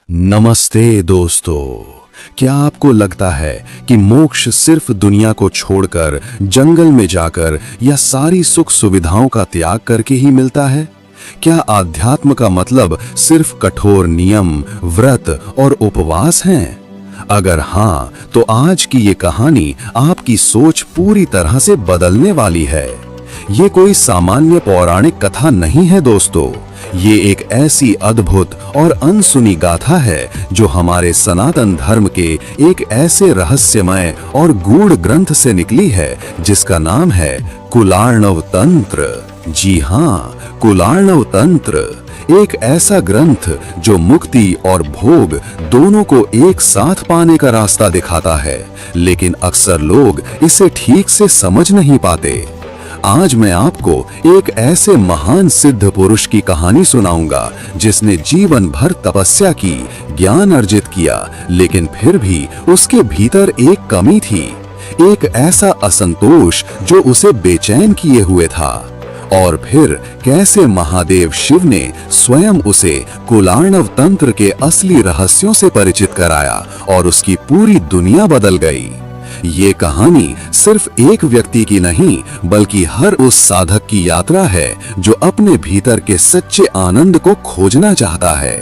नमस्ते दोस्तों। क्या आपको लगता है कि मोक्ष सिर्फ दुनिया को छोड़कर जंगल में जाकर या सारी सुख सुविधाओं का त्याग करके ही मिलता है? क्या आध्यात्म का मतलब सिर्फ कठोर नियम, व्रत और उपवास हैं? अगर हाँ, तो आज की ये कहानी आपकी सोच पूरी तरह से बदलने वाली है। ये कोई सामान्य पौराणिक कथा नहीं है दोस्तों, ये एक ऐसी अद्भुत और अनसुनी गाथा है जो हमारे सनातन धर्म के एक ऐसे रहस्यमय और गूढ़ ग्रंथ से निकली है जिसका नाम है कुलार्णव तंत्र। जी हाँ, कुलार्णव तंत्र एक ऐसा ग्रंथ जो मुक्ति और भोग दोनों को एक साथ पाने का रास्ता दिखाता है, लेकिन अक्सर लोग इसे ठीक से समझ नहीं पाते। आज मैं आपको एक ऐसे महान सिद्ध पुरुष की कहानी सुनाऊंगा जिसने जीवन भर तपस्या की, ज्ञान अर्जित किया, लेकिन फिर भी उसके भीतर एक कमी थी, एक ऐसा असंतोष जो उसे बेचैन किए हुए था। और फिर कैसे महादेव शिव ने स्वयं उसे कुलार्णव तंत्र के असली रहस्यों से परिचित कराया और उसकी पूरी दुनिया बदल गई। ये कहानी सिर्फ एक व्यक्ति की नहीं, बल्कि हर उस साधक की यात्रा है जो अपने भीतर के सच्चे आनंद को खोजना चाहता है।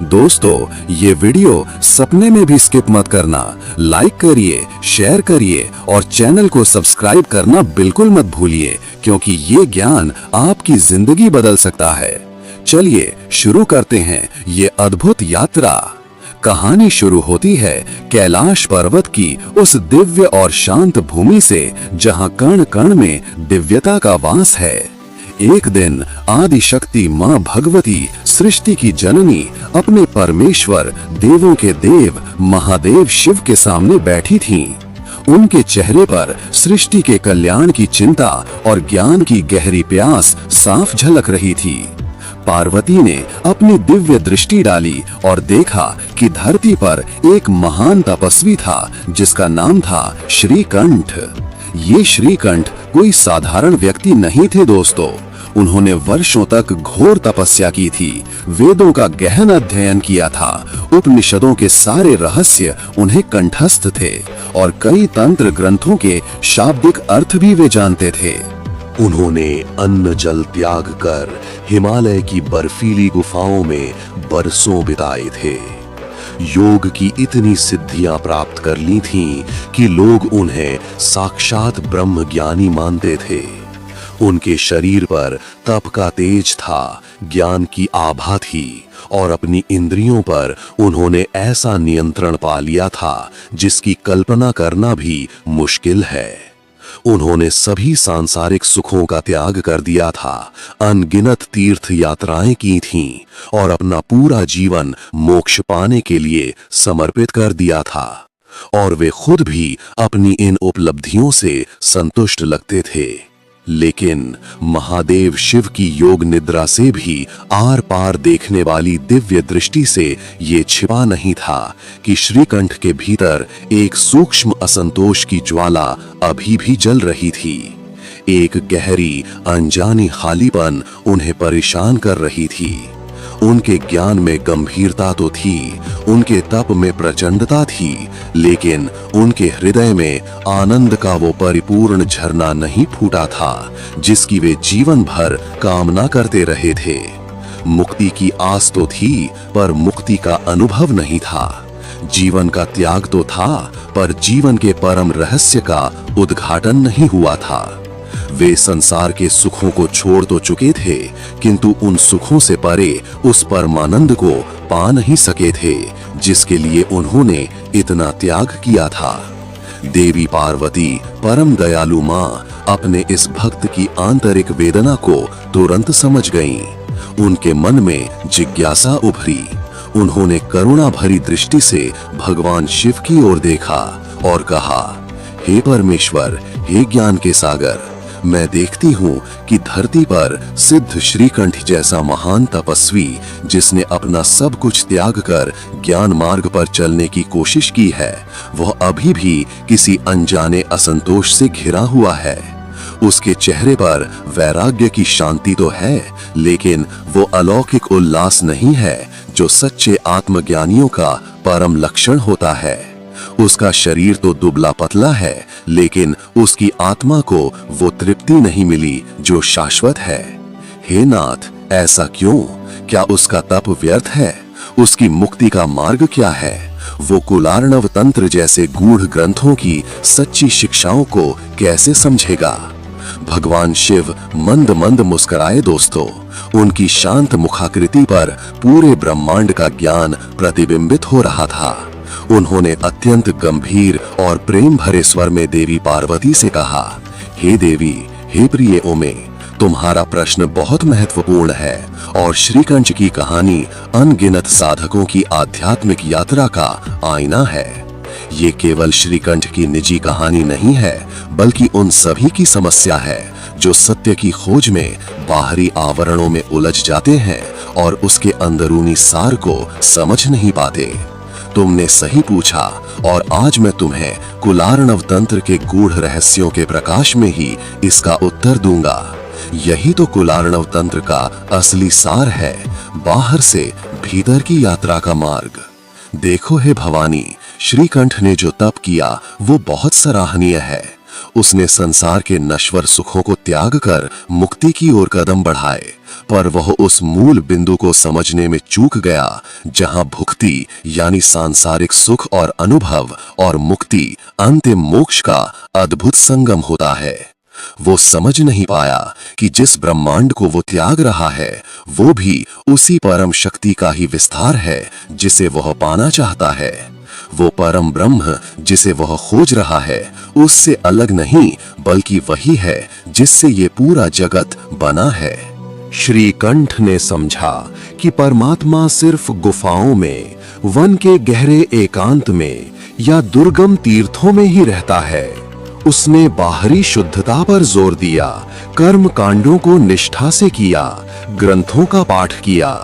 दोस्तों, ये वीडियो सपने में भी स्किप मत करना। लाइक करिए, शेयर करिए और चैनल को सब्सक्राइब करना बिल्कुल मत भूलिए, क्योंकि ये ज्ञान आपकी जिंदगी बदल सकता है। चलिए शुरू करते हैं ये अद्भुत यात्रा। कहानी शुरू होती है कैलाश पर्वत की उस दिव्य और शांत भूमि से जहां कण कण में दिव्यता का वास है। एक दिन आदि शक्ति मां भगवती, सृष्टि की जननी, अपने परमेश्वर, देवों के देव महादेव शिव के सामने बैठी थीं। उनके चेहरे पर सृष्टि के कल्याण की चिंता और ज्ञान की गहरी प्यास साफ झलक रही थी। पार्वती ने अपनी दिव्य दृष्टि डाली और देखा कि धरती पर एक महान तपस्वी था जिसका नाम था श्रीकंठ। ये श्रीकंठ कोई साधारण व्यक्ति नहीं थे दोस्तों। उन्होंने वर्षों तक घोर तपस्या की थी, वेदों का गहन अध्ययन किया था, उपनिषदों के सारे रहस्य उन्हें कंठस्थ थे और कई तंत्र ग्रंथों के शाब्दिक अर्थ भी वे जानते थे। उन्होंने अन्न जल त्याग कर हिमालय की बर्फीली गुफाओं में बरसों बिताए थे। योग की इतनी सिद्धियां प्राप्त कर ली थीं कि लोग उन्हें साक्षात ब्रह्म ज्ञानी मानते थे। उनके शरीर पर तप का तेज था, ज्ञान की आभा थी और अपनी इंद्रियों पर उन्होंने ऐसा नियंत्रण पा लिया था जिसकी कल्पना करना भी मुश्किल है। उन्होंने सभी सांसारिक सुखों का त्याग कर दिया था, अनगिनत तीर्थ यात्राएं की थीं और अपना पूरा जीवन मोक्ष पाने के लिए समर्पित कर दिया था। और वे खुद भी अपनी इन उपलब्धियों से संतुष्ट लगते थे। लेकिन महादेव शिव की योग निद्रा से भी आर पार देखने वाली दिव्य दृष्टि से ये छिपा नहीं था कि श्रीकंठ के भीतर एक सूक्ष्म असंतोष की ज्वाला अभी भी जल रही थी। एक गहरी अनजानी खालीपन उन्हें परेशान कर रही थी। उनके ज्ञान में गंभीरता तो थी, उनके तप में प्रचंडता थी, लेकिन उनके हृदय में आनंद का वो परिपूर्ण झरना नहीं फूटा था जिसकी वे जीवन भर कामना करते रहे थे। मुक्ति की आस तो थी, पर मुक्ति का अनुभव नहीं था। जीवन का त्याग तो था, पर जीवन के परम रहस्य का उद्घाटन नहीं हुआ था। वे संसार के सुखों को छोड़ तो चुके थे, किंतु उन सुखों से परे उस परमानंद को पा नहीं सके थे जिसके लिए उन्होंने इतना त्याग किया था। देवी पार्वती, परम दयालु मां, अपने इस भक्त की आंतरिक वेदना को तुरंत समझ गईं। उनके मन में जिज्ञासा उभरी। उन्होंने करुणा भरी दृष्टि से भगवान शिव की ओर देखा और कहा, हे परमेश्वर, हे ज्ञान के सागर, मैं देखती हूँ कि धरती पर सिद्ध श्रीकंठ जैसा महान तपस्वी, जिसने अपना सब कुछ त्याग कर ज्ञान मार्ग पर चलने की कोशिश की है, वह अभी भी किसी अनजाने असंतोष से घिरा हुआ है। उसके चेहरे पर वैराग्य की शांति तो है, लेकिन वो अलौकिक उल्लास नहीं है जो सच्चे आत्मज्ञानियों का परम लक्षण होता है। उसका शरीर तो दुबला पतला है, लेकिन उसकी आत्मा को वो तृप्ति नहीं मिली जो शाश्वत है। हे नाथ, ऐसा क्यों? क्या उसका तप व्यर्थ है? उसकी मुक्ति का मार्ग क्या है? वो कुलार्णव तंत्र जैसे गूढ़ ग्रंथों की सच्ची शिक्षाओं को कैसे समझेगा? भगवान शिव मंद मंद मुस्कुराए दोस्तों। उनकी शांत मुखाकृति पर पूरे ब्रह्मांड का ज्ञान प्रतिबिंबित हो रहा था। उन्होंने अत्यंत गंभीर और प्रेम भरे स्वर में देवी पार्वती से कहा, हे देवी, हे प्रिय ओमे, तुम्हारा प्रश्न बहुत महत्वपूर्ण है और श्रीकंठ की कहानी अनगिनत साधकों की आध्यात्मिक यात्रा का आईना है। ये केवल श्रीकंठ की निजी कहानी नहीं है, बल्कि उन सभी की समस्या है जो सत्य की खोज में बाहरी आवरणों में उलझ जाते हैं और उसके अंदरूनी सार को समझ नहीं पाते। तुमने सही पूछा और आज मैं तुम्हें कुलार्णव तंत्र के गूढ़ रहस्यों के प्रकाश में ही इसका उत्तर दूंगा। यही तो कुलार्णव तंत्र का असली सार है, बाहर से भीतर की यात्रा का मार्ग। देखो हे भवानी, श्रीकंठ ने जो तप किया वो बहुत सराहनीय है। उसने संसार के नश्वर सुखों को त्याग कर मुक्ति की ओर कदम बढ़ाए, पर वह उस मूल बिंदु को समझने में चूक गया जहां भुक्ति यानी सांसारिक सुख और अनुभव और मुक्ति अंतिम मोक्ष का अद्भुत संगम होता है। वो समझ नहीं पाया कि जिस ब्रह्मांड को वो त्याग रहा है वो भी उसी परम शक्ति का ही विस्तार है जिसे वह पाना चाहता है। वो परम ब्रह्म जिसे वह खोज रहा है उससे अलग नहीं, बल्कि वही है जिससे ये पूरा जगत बना है। श्रीकंठ ने समझा कि परमात्मा सिर्फ गुफाओं में, वन के गहरे एकांत में या दुर्गम तीर्थों में ही रहता है। उसने बाहरी शुद्धता पर जोर दिया, कर्म कांडों को निष्ठा से किया, ग्रंथों का पाठ किया,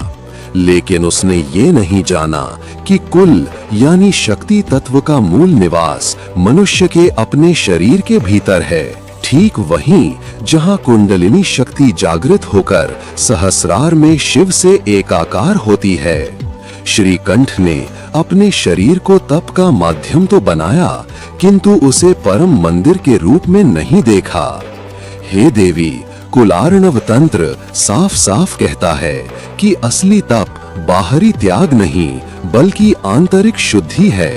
लेकिन उसने ये नहीं जाना कि कुल यानी शक्ति तत्व का मूल निवास मनुष्य के अपने शरीर के भीतर है। ठीक वहीं जहां कुंडलिनी शक्ति जागृत होकर सहस्रार में शिव से एकाकार होती है। श्रीकंठ ने अपने शरीर को तप का माध्यम तो बनाया, किंतु उसे परम मंदिर के रूप में नहीं देखा। हे देवी, कुलार्णव तंत्र साफ साफ कहता है कि असली तप बाहरी त्याग नहीं, बल्कि आंतरिक शुद्धि है।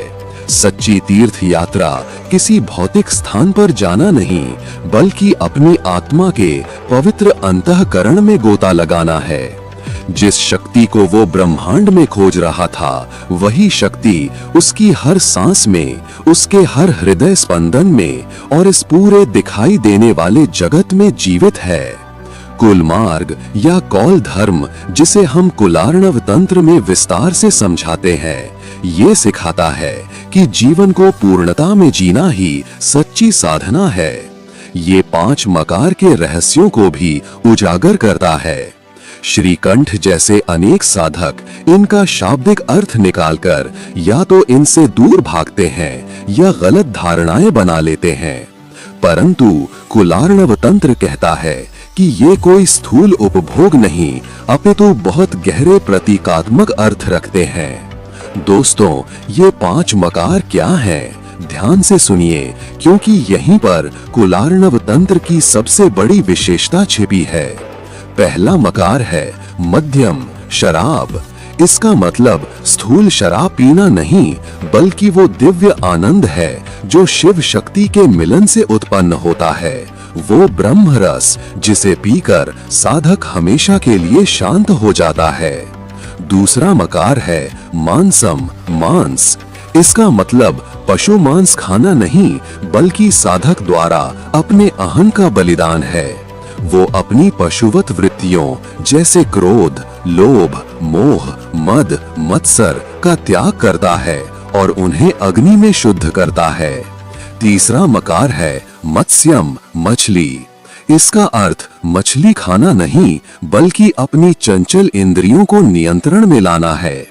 सच्ची तीर्थ यात्रा किसी भौतिक स्थान पर जाना नहीं, बल्कि अपनी आत्मा के पवित्र अंतःकरण में गोता लगाना है। जिस शक्ति को वो ब्रह्मांड में खोज रहा था, वही शक्ति उसकी हर सांस में, उसके हर हृदय स्पंदन में और इस पूरे दिखाई देने वाले जगत में जीवित है। कुल मार्ग या कौल धर्म, जिसे हम कुलार्णव तंत्र में विस्तार से समझाते हैं, ये सिखाता है कि जीवन को पूर्णता में जीना ही सच्ची साधना है। ये 5 मकार के रहस्यों को भी उजागर करता है। श्रीकंठ जैसे अनेक साधक इनका शाब्दिक अर्थ निकालकर या तो इनसे दूर भागते हैं या गलत धारणाएं बना लेते हैं, परंतु कुलार्णव तंत्र कहता है कि ये कोई स्थूल उपभोग नहीं, अपितु बहुत गहरे प्रतीकात्मक अर्थ रखते हैं। दोस्तों, ये 5 मकार क्या हैं? ध्यान से सुनिए, क्योंकि यहीं पर कुलार्णव तंत्र की सबसे बड़ी विशेषता छिपी है। पहला मकार है मध्यम, शराब। इसका मतलब स्थूल शराब पीना नहीं, बल्कि वो दिव्य आनंद है जो शिव शक्ति के मिलन से उत्पन्न होता है। वो ब्रह्म रस जिसे पीकर साधक हमेशा के लिए शांत हो जाता है। दूसरा मकार है मांसम, मांस। इसका मतलब पशु मांस खाना नहीं, बल्कि साधक द्वारा अपने अहं का बलिदान है। वो अपनी पशुवत वृत्तियों जैसे क्रोध, लोभ, मोह, मद, मत्सर का त्याग करता है और उन्हें अग्नि में शुद्ध करता है। तीसरा मकार है मत्स्यम, मछली। इसका अर्थ मछली खाना नहीं, बल्कि अपनी चंचल इंद्रियों को नियंत्रण में लाना है।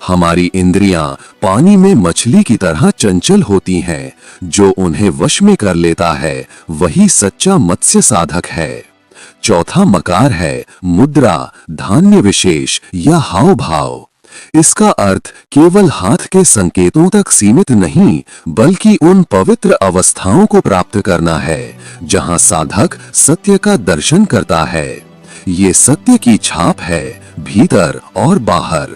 हमारी इंद्रियां पानी में मछली की तरह चंचल होती हैं। जो उन्हें वश में कर लेता है वही सच्चा मत्स्य साधक है। चौथा मकार है मुद्रा, धान्य विशेष या हाव भाव। इसका अर्थ केवल हाथ के संकेतों तक सीमित नहीं, बल्कि उन पवित्र अवस्थाओं को प्राप्त करना है जहां साधक सत्य का दर्शन करता है। ये सत्य की छाप है, भीतर और बाहर।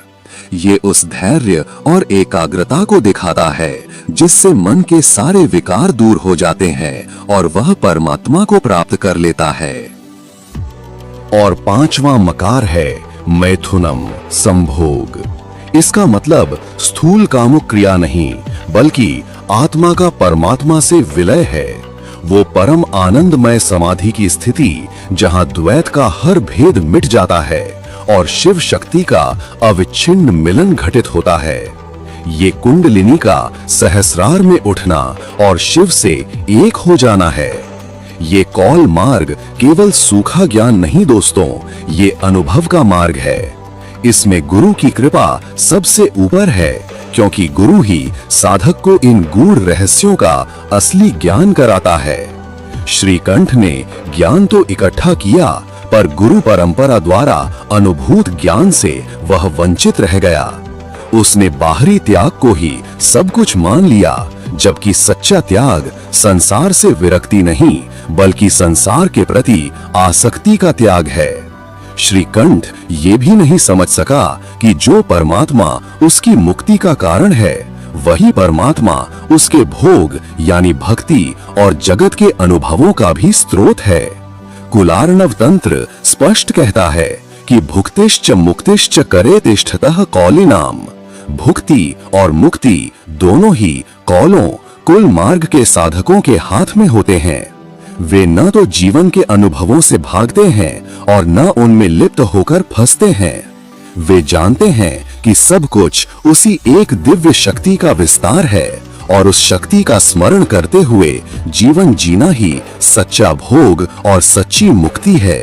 ये उस धैर्य और एकाग्रता को दिखाता है जिससे मन के सारे विकार दूर हो जाते हैं और वह परमात्मा को प्राप्त कर लेता है। और पांचवा मकार है मैथुनम, संभोग। इसका मतलब स्थूल कामुक क्रिया नहीं, बल्कि आत्मा का परमात्मा से विलय है। वो परम आनंदमय समाधि की स्थिति जहां द्वैत का हर भेद मिट जाता है और शिव शक्ति का अविच्छिन्न मिलन घटित होता है। ये कुंडलिनी का सहस्रार में उठना और शिव से एक हो जाना है। ये कौल मार्ग केवल सूखा ज्ञान नहीं दोस्तों, ये अनुभव का मार्ग है। इसमें गुरु की कृपा सबसे ऊपर है, क्योंकि गुरु ही साधक को इन गूढ़ रहस्यों का असली ज्ञान कराता है। श्रीकंठ ने ज्ञान तो इकट्ठा किया, पर गुरु परंपरा द्वारा अनुभूत ज्ञान से वह वंचित रह गया। उसने बाहरी त्याग को ही सब कुछ मान लिया, जबकि सच्चा त्याग संसार से विरक्ति नहीं, बल्कि संसार के प्रति आसक्ति का त्याग है। श्रीकंठ ये भी नहीं समझ सका कि जो परमात्मा उसकी मुक्ति का कारण है, वही परमात्मा उसके भोग यानी भक्ति और जगत के अनुभवों का भी स्रोत है। कुलार्णव तंत्र स्पष्ट कहता है कि भुक्तिश्च मुक्तिश्च करे तिष्ठतः कौलिनाम। भुक्ति और मुक्ति दोनों ही कौलों, कुल मार्ग के साधकों के हाथ में होते हैं। वे न तो जीवन के अनुभवों से भागते हैं और न उनमें लिप्त होकर फंसते हैं। वे जानते हैं कि सब कुछ उसी एक दिव्य शक्ति का विस्तार है और उस शक्ति का स्मरण करते हुए जीवन जीना ही सच्चा भोग और सच्ची मुक्ति है।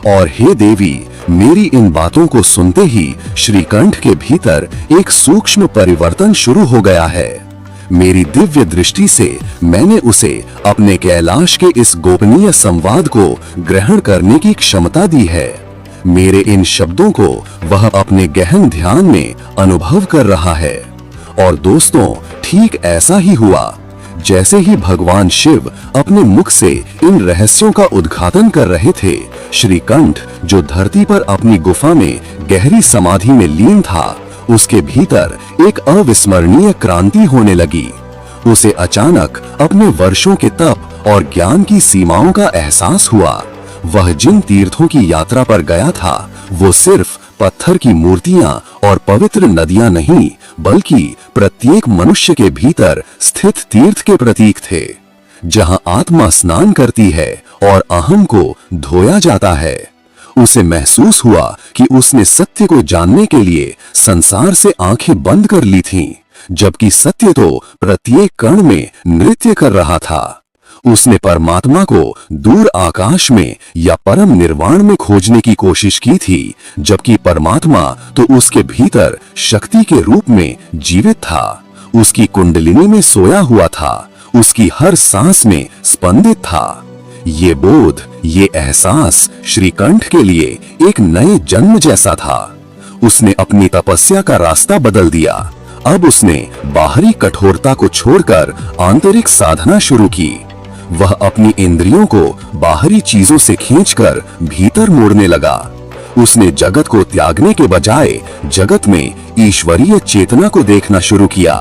और हे देवी, मेरी इन बातों को सुनते ही श्रीकंठ के भीतर एक सूक्ष्म परिवर्तन शुरू हो गया है। मेरी दिव्य दृष्टि से मैंने उसे अपने कैलाश के इस गोपनीय संवाद को ग्रहण करने की क्षमता दी है। मेरे इन शब्दों को वह अपने गहन ध्यान में अनुभव कर रहा है। और दोस्तों, ठीक ऐसा ही हुआ। जैसे ही भगवान शिव अपने मुख से इन रहस्यों का उद्घाटन कर रहे थे, श्रीकंठ जो धरती पर अपनी गुफा में गहरी समाधि में लीन था, उसके भीतर एक अविस्मरणीय क्रांति होने लगी। उसे अचानक अपने वर्षों के तप और ज्ञान की सीमाओं का एहसास हुआ। वह जिन तीर्थों की यात्रा पर गया था, वो सिर्फ पत्थर की मूर्तियां और पवित्र नदियां नहीं, बल्कि प्रत्येक मनुष्य के भीतर स्थित तीर्थ के प्रतीक थे, जहां आत्मा स्नान करती है और अहम को धोया जाता है। उसे महसूस हुआ कि उसने सत्य को जानने के लिए संसार से आंखें बंद कर ली थीं, जबकि सत्य तो प्रत्येक कण में नृत्य कर रहा था। उसने परमात्मा को दूर आकाश में या परम निर्वाण में खोजने की कोशिश की थी, जबकि परमात्मा तो उसके भीतर शक्ति के रूप में जीवित था। उसकी कुंडलिनी में सोया हुआ था, उसकी हर सांस में स्पंदित था। ये बोध, ये एहसास श्रीकंठ के लिए एक नए जन्म जैसा था। उसने अपनी तपस्या का रास्ता बदल दिया। अब उसने बाहरी कठोरता को छोड़कर आंतरिक साधना शुरू की। वह अपनी इंद्रियों को बाहरी चीजों से खींचकर भीतर मोड़ने लगा। उसने जगत को त्यागने के बजाय जगत में ईश्वरीय चेतना को देखना शुरू किया।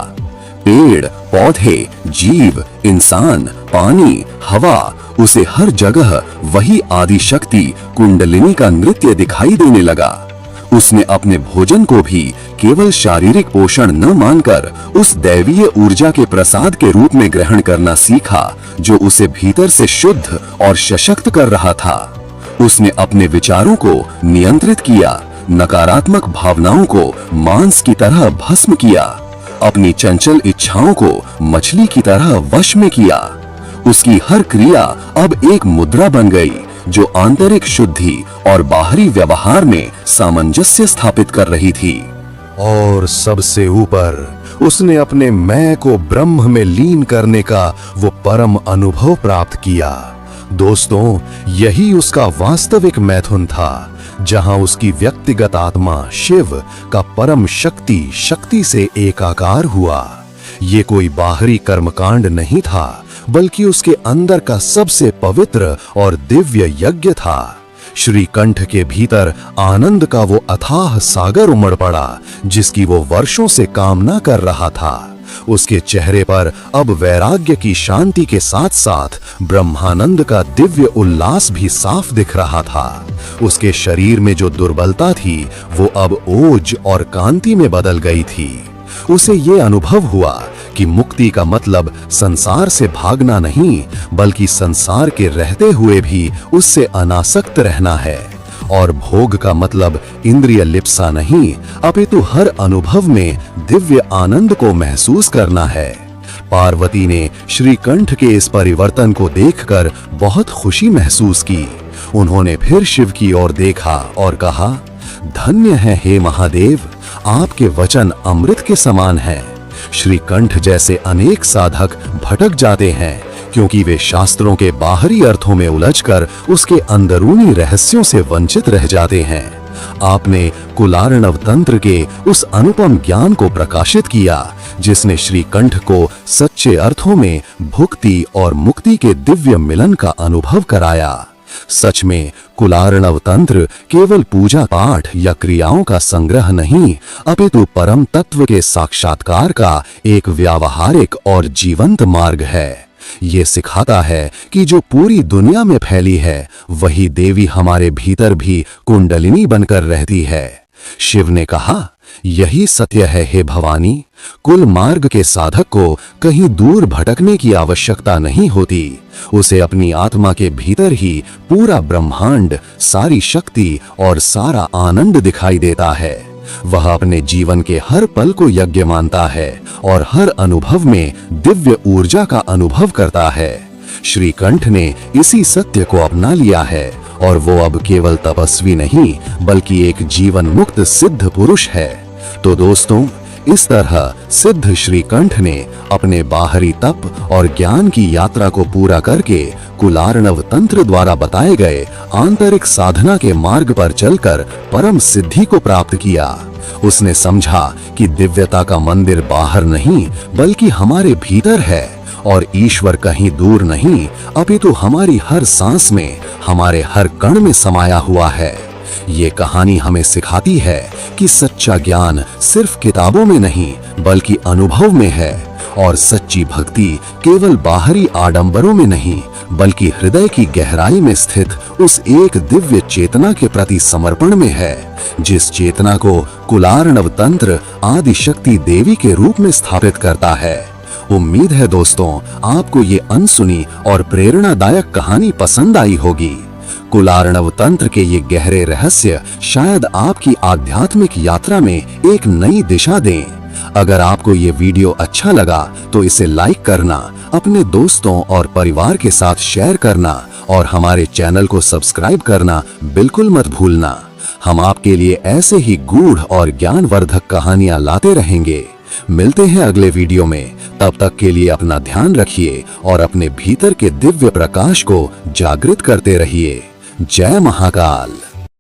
पेड़, पौधे, जीव, इंसान, पानी, हवा, उसे हर जगह वही आदि शक्ति कुंडलिनी का नृत्य दिखाई देने लगा। उसने अपने भोजन को भी केवल शारीरिक पोषण न मानकर उस दैवीय ऊर्जा के प्रसाद के रूप में ग्रहण करना सीखा, जो उसे भीतर से शुद्ध और सशक्त कर रहा था। उसने अपने विचारों को नियंत्रित किया, नकारात्मक भावनाओं को मांस की तरह भस्म किया, अपनी चंचल इच्छाओं को मछली की तरह वश में किया। उसकी हर क्रिया अब एक मुद्रा बन गई, जो आंतरिक शुद्धि और बाहरी व्यवहार में सामंजस्य स्थापित कर रही थी। और सबसे ऊपर उसने अपने मैं को ब्रह्म में लीन करने का वो परम अनुभव प्राप्त किया। दोस्तों, यही उसका वास्तविक मैथुन था, जहां उसकी व्यक्तिगत आत्मा शिव का परम शक्ति से एकाकार हुआ। ये कोई बाहरी कर्मकांड नहीं था, बल्कि उसके अंदर का सबसे पवित्र और दिव्य यज्ञ था। श्रीकंठ के भीतर आनंद का वो अथाह सागर उमड़ पड़ा, जिसकी वो वर्षों से कामना कर रहा था। उसके चेहरे पर अब वैराग्य की शांति के साथ साथ ब्रह्मानंद का दिव्य उल्लास भी साफ दिख रहा था। उसके शरीर में जो दुर्बलता थी वो अब ओज और कांति में बदल गई थी। उसे ये अनुभव हुआ कि मुक्ति का मतलब संसार से भागना नहीं, बल्कि संसार के रहते हुए भी उससे अनासक्त रहना है। और भोग का मतलब इंद्रिय लिप्सा नहीं, अपितु हर अनुभव में दिव्य आनंद को महसूस करना है। पार्वती ने श्रीकंठ के इस परिवर्तन को देखकर बहुत खुशी महसूस की। उन्होंने फिर शिव की ओर देखा और कहा, धन्य है हे महादेव, आपके वचन अमृत के समान हैं। श्रीकंठ जैसे अनेक साधक भटक जाते हैं, क्योंकि वे शास्त्रों के बाहरी अर्थों में उलझकर उसके अंदरूनी रहस्यों से वंचित रह जाते हैं। आपने कुलार्णव तंत्र के उस अनुपम ज्ञान को प्रकाशित किया, जिसने श्रीकंठ को सच्चे अर्थों में भुक्ति और मुक्ति के दिव्य मिलन का अनुभव कराया। सच में कुलार्णव तंत्र केवल पूजा पाठ या क्रियाओं का संग्रह नहीं, अपितु परम तत्व के साक्षात्कार का एक व्यावहारिक और जीवंत मार्ग है। ये सिखाता है कि जो पूरी दुनिया में फैली है, वही देवी हमारे भीतर भी कुंडलिनी बनकर रहती है। शिव ने कहा, यही सत्य है हे भवानी। कुल मार्ग के साधक को कहीं दूर भटकने की आवश्यकता नहीं होती। उसे अपनी आत्मा के भीतर ही पूरा ब्रह्मांड, सारी शक्ति और सारा आनंद दिखाई देता है। वह अपने जीवन के हर पल को यज्ञ मानता है और हर अनुभव में दिव्य ऊर्जा का अनुभव करता है। श्रीकंठ ने इसी सत्य को अपना लिया है और वो अब केवल तपस्वी नहीं, बल्कि एक जीवन मुक्त सिद्ध पुरुष है। तो दोस्तों, इस तरह सिद्ध श्रीकंठ ने अपने बाहरी तप और ज्ञान की यात्रा को पूरा करके कुलार्णव तंत्र द्वारा बताए गए आंतरिक साधना के मार्ग पर चलकर परम सिद्धि को प्राप्त किया। उसने समझा कि दिव्यता का मंदिर बाहर नहीं, बल्कि हमारे भीतर है, और ईश्वर कहीं दूर नहीं, अपितु हमारी हर सांस में, हमारे हर कण में समाया हुआ है। ये कहानी हमें सिखाती है कि सच्चा ज्ञान सिर्फ किताबों में नहीं, बल्कि अनुभव में है, और सच्ची भक्ति केवल बाहरी आडंबरों में नहीं, बल्कि हृदय की गहराई में स्थित उस एक दिव्य चेतना के प्रति समर्पण में है, जिस चेतना को कुलार्णव तंत्र आदि शक्ति देवी के रूप में स्थापित करता है। उम्मीद है दोस्तों, आपको ये अनसुनी और प्रेरणादायक कहानी पसंद आई होगी। कुलार्णव तंत्र के ये गहरे रहस्य शायद आपकी आध्यात्मिक यात्रा में एक नई दिशा दें। अगर आपको ये वीडियो अच्छा लगा तो इसे लाइक करना, अपने दोस्तों और परिवार के साथ शेयर करना और हमारे चैनल को सब्सक्राइब करना बिल्कुल मत भूलना। हम आपके लिए ऐसे ही गूढ़ और ज्ञानवर्धक कहानियां लाते रहेंगे। मिलते हैं अगले वीडियो में। तब तक के लिए अपना ध्यान रखिए और अपने भीतर के दिव्य प्रकाश को जागृत करते रहिए। जय महाकाल।